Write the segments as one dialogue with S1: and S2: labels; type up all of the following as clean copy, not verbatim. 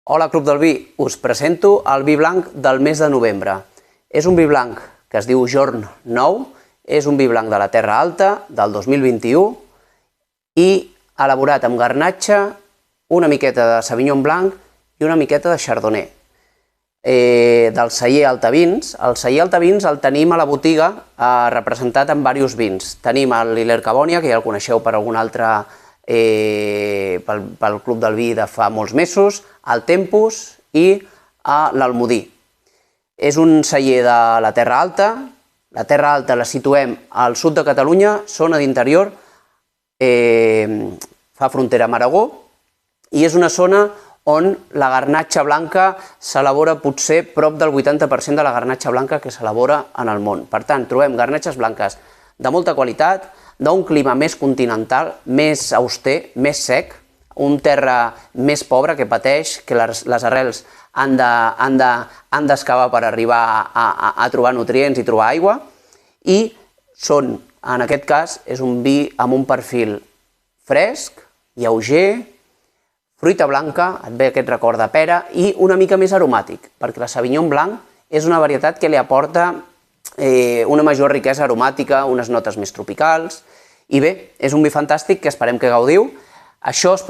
S1: Hola, Club del Vi. Us presento el vi blanc del mes de novembre. És un vi blanc que es diu Jorn 9, és un vi blanc de la Terra Alta, del 2021, i elaborat amb garnatxa, una miqueta de Sauvignon Blanc i una miqueta de Chardonnay. Del celler Altavins. El celler Altavins el tenim a la botiga representat amb diversos vins. Tenim el Liller Cabonia, que ja el coneixeu per algun altre pel Club del Vi de fa molts mesos, el Tempus i l'Almodí. És un celler de la Terra Alta. La Terra Alta la situem al sud de Catalunya, zona d'interior, fa frontera amb Aragó, i és una zona on la garnatxa blanca s'elabora potser prop del 80% de la garnatxa blanca que s'elabora en el món. Per tant, trobem garnatxes blanques de molta qualitat, d'un clima més continental, més auster, més sec, un terra més pobre que pateix, que les arrels han d'excavar per arribar a trobar nutrients i trobar aigua, i són, en aquest cas, és un vi amb un perfil fresc, lleuger, fruita blanca, et ve aquest record de pera, i una mica més aromàtic, perquè la Sauvignon Blanc és una varietat que li aporta una major riquesa aromàtica, unes notes més tropicals, i bé, és un vi fantàstic que esperem que gaudiu. Això es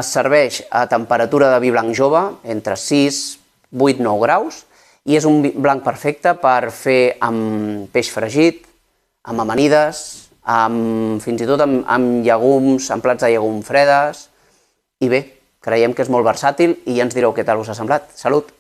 S1: serveix a temperatura de vi blanc jove, entre 6, 8, 9 graus, i és un vi blanc perfecte per fer amb peix fregit, amb amanides, fins i tot amb llegums, amb plats de llegum fredes, i bé, creiem que és molt versàtil i ja ens direu què tal us ha semblat. Salut!